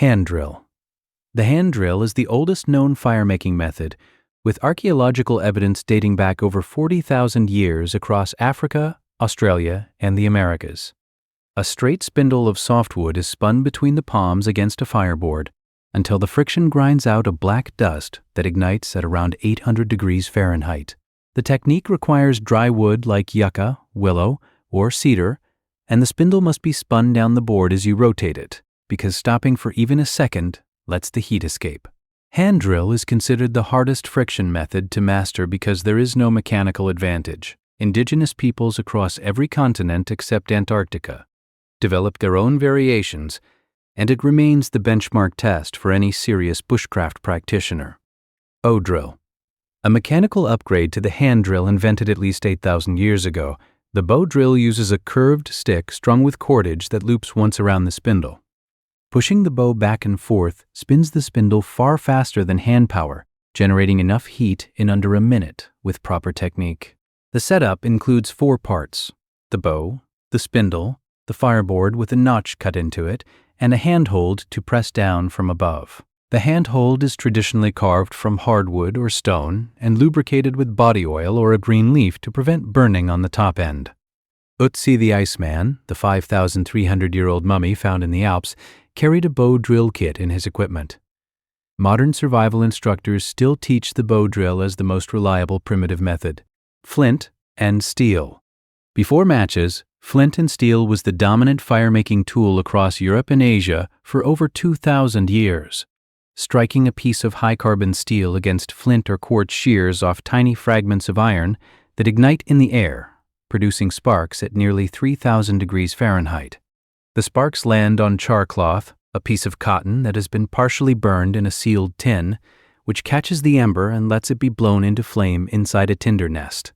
Hand drill. The hand drill is the oldest known fire-making method, with archaeological evidence dating back over 40,000 years across Africa, Australia, and the Americas. A straight spindle of softwood is spun between the palms against a fireboard until the friction grinds out a black dust that ignites at around 800 degrees Fahrenheit. The technique requires dry wood like yucca, willow, or cedar, and the spindle must be spun down the board as you rotate it, because stopping for even a second lets the heat escape. Hand drill is considered the hardest friction method to master because there is no mechanical advantage. Indigenous peoples across every continent except Antarctica developed their own variations, and it remains the benchmark test for any serious bushcraft practitioner. Bow drill. A mechanical upgrade to the hand drill invented at least 8,000 years ago, the bow drill uses a curved stick strung with cordage that loops once around the spindle. Pushing the bow back and forth spins the spindle far faster than hand power, generating enough heat in under a minute with proper technique. The setup includes 4 parts: the bow, the spindle, the fireboard with a notch cut into it, and a handhold to press down from above. The handhold is traditionally carved from hardwood or stone and lubricated with body oil or a green leaf to prevent burning on the top end. Ötzi the Iceman, the 5,300-year-old mummy found in the Alps, carried a bow drill kit in his equipment. Modern survival instructors still teach the bow drill as the most reliable primitive method. Flint and steel. Before matches, flint and steel was the dominant fire-making tool across Europe and Asia for over 2,000 years. Striking a piece of high-carbon steel against flint or quartz shears off tiny fragments of iron that ignite in the air, producing sparks at nearly 3,000 degrees Fahrenheit. The sparks land on char cloth, a piece of cotton that has been partially burned in a sealed tin, which catches the ember and lets it be blown into flame inside a tinder nest.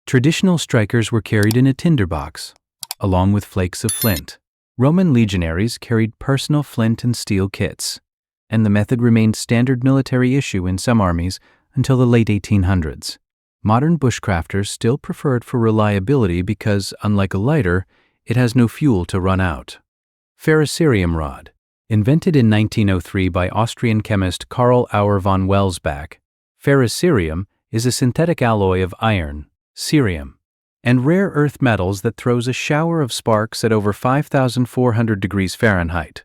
Traditional strikers were carried in a tinderbox, along with flakes of flint. Roman legionaries carried personal flint and steel kits, and the method remained standard military issue in some armies until the late 1800s. Modern bushcrafters still prefer it for reliability because, unlike a lighter, it has no fuel to run out. Ferrocerium rod. Invented in 1903 by Austrian chemist Karl Auer von Welsbach, ferrocerium is a synthetic alloy of iron, cerium, and rare earth metals that throws a shower of sparks at over 5,400 degrees Fahrenheit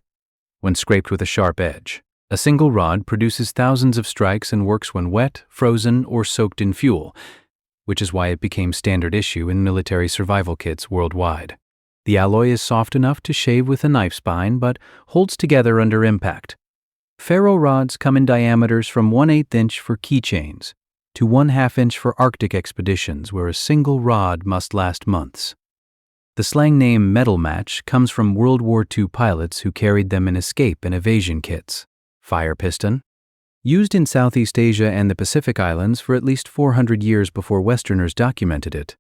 when scraped with a sharp edge. A single rod produces thousands of strikes and works when wet, frozen, or soaked in fuel, which is why it became standard issue in military survival kits worldwide. The alloy is soft enough to shave with a knife spine, but holds together under impact. Ferro rods come in diameters from 1/8 inch for keychains to 1/2 inch for Arctic expeditions where a single rod must last months. The slang name metal match comes from World War II pilots who carried them in escape and evasion kits. Fire piston. Used in Southeast Asia and the Pacific Islands for at least 400 years before Westerners documented it.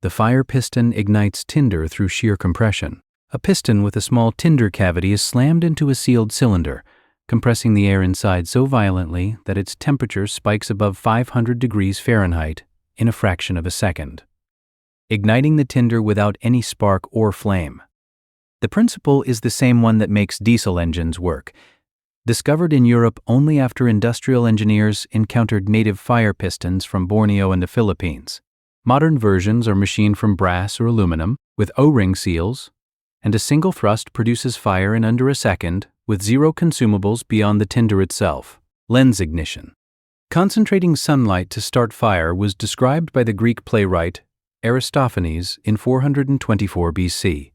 The fire piston ignites tinder through shear compression. A piston with a small tinder cavity is slammed into a sealed cylinder, compressing the air inside so violently that its temperature spikes above 500 degrees Fahrenheit in a fraction of a second, igniting the tinder without any spark or flame. The principle is the same one that makes diesel engines work, discovered in Europe only after industrial engineers encountered native fire pistons from Borneo and the Philippines. Modern versions are machined from brass or aluminum with O-ring seals, and a single thrust produces fire in under a second with zero consumables beyond the tinder itself. Lens ignition. Concentrating sunlight to start fire was described by the Greek playwright Aristophanes in 424 BC,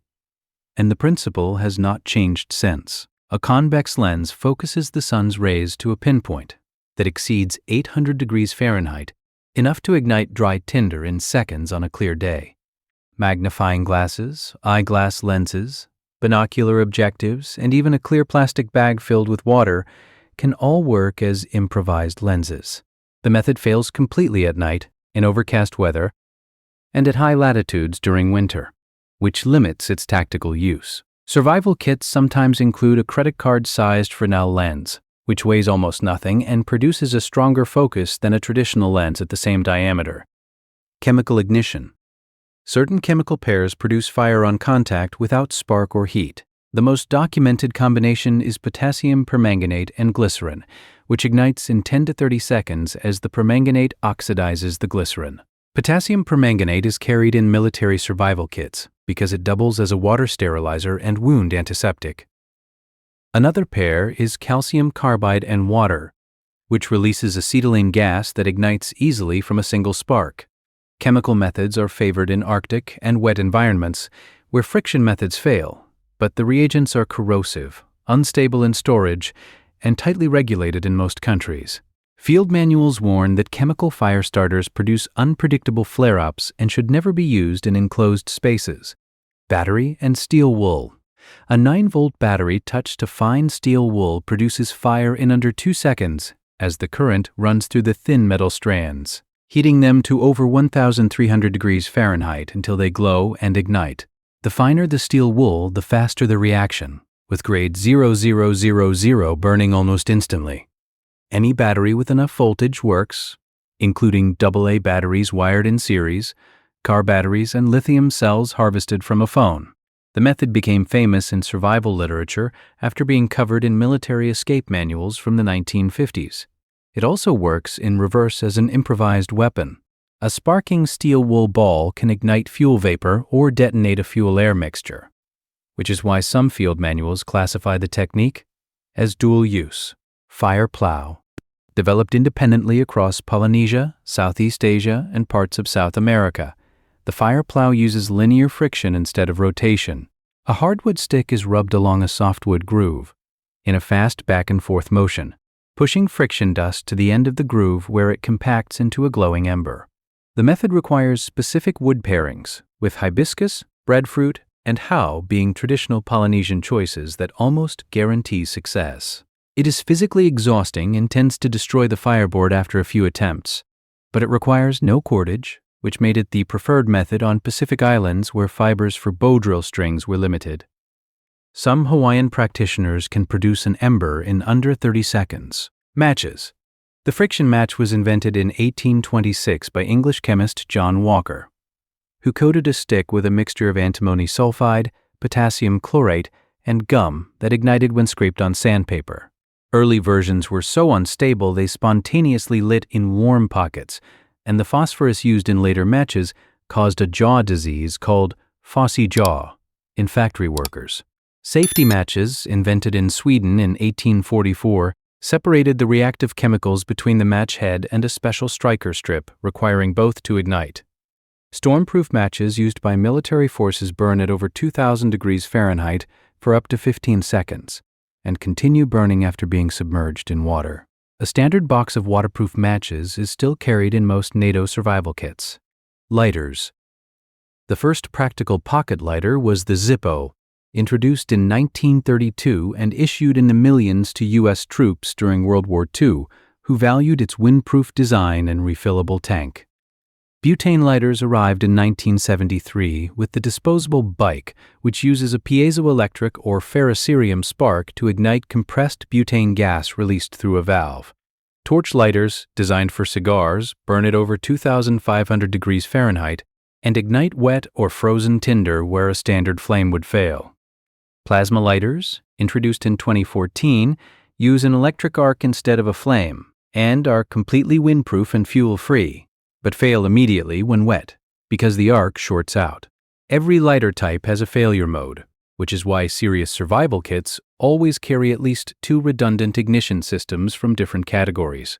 and the principle has not changed since. A convex lens focuses the sun's rays to a pinpoint that exceeds 800 degrees Fahrenheit, enough to ignite dry tinder in seconds on a clear day. Magnifying glasses, eyeglass lenses, binocular objectives, and even a clear plastic bag filled with water can all work as improvised lenses. The method fails completely at night, in overcast weather, and at high latitudes during winter, which limits its tactical use. Survival kits sometimes include a credit card-sized Fresnel lens, which weighs almost nothing and produces a stronger focus than a traditional lens at the same diameter. Chemical ignition. Certain chemical pairs produce fire on contact without spark or heat. The most documented combination is potassium permanganate and glycerin, which ignites in 10 to 30 seconds as the permanganate oxidizes the glycerin. Potassium permanganate is carried in military survival kits because it doubles as a water sterilizer and wound antiseptic. Another pair is calcium carbide and water, which releases acetylene gas that ignites easily from a single spark. Chemical methods are favored in Arctic and wet environments where friction methods fail, but the reagents are corrosive, unstable in storage, and tightly regulated in most countries. Field manuals warn that chemical fire starters produce unpredictable flare-ups and should never be used in enclosed spaces. Battery and steel wool. A 9-volt battery touched to fine steel wool produces fire in under 2 seconds as the current runs through the thin metal strands, heating them to over 1,300 degrees Fahrenheit until they glow and ignite. The finer the steel wool, the faster the reaction, with grade 0000 burning almost instantly. Any battery with enough voltage works, including AA batteries wired in series, car batteries, and lithium cells harvested from a phone. The method became famous in survival literature after being covered in military escape manuals from the 1950s. It also works in reverse as an improvised weapon. A sparking steel wool ball can ignite fuel vapor or detonate a fuel-air mixture, which is why some field manuals classify the technique as dual use. Fire plough. Developed independently across Polynesia, Southeast Asia, and parts of South America, the fire plough uses linear friction instead of rotation. A hardwood stick is rubbed along a softwood groove in a fast back-and-forth motion, pushing friction dust to the end of the groove where it compacts into a glowing ember. The method requires specific wood pairings, with hibiscus, breadfruit, and how being traditional Polynesian choices that almost guarantee success. It is physically exhausting and tends to destroy the fireboard after a few attempts, but it requires no cordage, which made it the preferred method on Pacific Islands where fibers for bow drill strings were limited. Some Hawaiian practitioners can produce an ember in under 30 seconds. Matches. The friction match was invented in 1826 by English chemist John Walker, who coated a stick with a mixture of antimony sulfide, potassium chlorate, and gum that ignited when scraped on sandpaper. Early versions were so unstable they spontaneously lit in warm pockets, and the phosphorus used in later matches caused a jaw disease called phossy jaw in factory workers. Safety matches, invented in Sweden in 1844, separated the reactive chemicals between the match head and a special striker strip, requiring both to ignite. Stormproof matches used by military forces burn at over 2,000 degrees Fahrenheit for up to 15 seconds and continue burning after being submerged in water. A standard box of waterproof matches is still carried in most NATO survival kits. Lighters. The first practical pocket lighter was the Zippo, introduced in 1932 and issued in the millions to U.S. troops during World War II, who valued its windproof design and refillable tank. Butane lighters arrived in 1973 with the disposable bike, which uses a piezoelectric or ferrocerium spark to ignite compressed butane gas released through a valve. Torch lighters, designed for cigars, burn at over 2,500 degrees Fahrenheit and ignite wet or frozen tinder where a standard flame would fail. Plasma lighters, introduced in 2014, use an electric arc instead of a flame and are completely windproof and fuel-free, but fail immediately when wet because the arc shorts out. Every lighter type has a failure mode, which is why serious survival kits always carry at least 2 redundant ignition systems from different categories.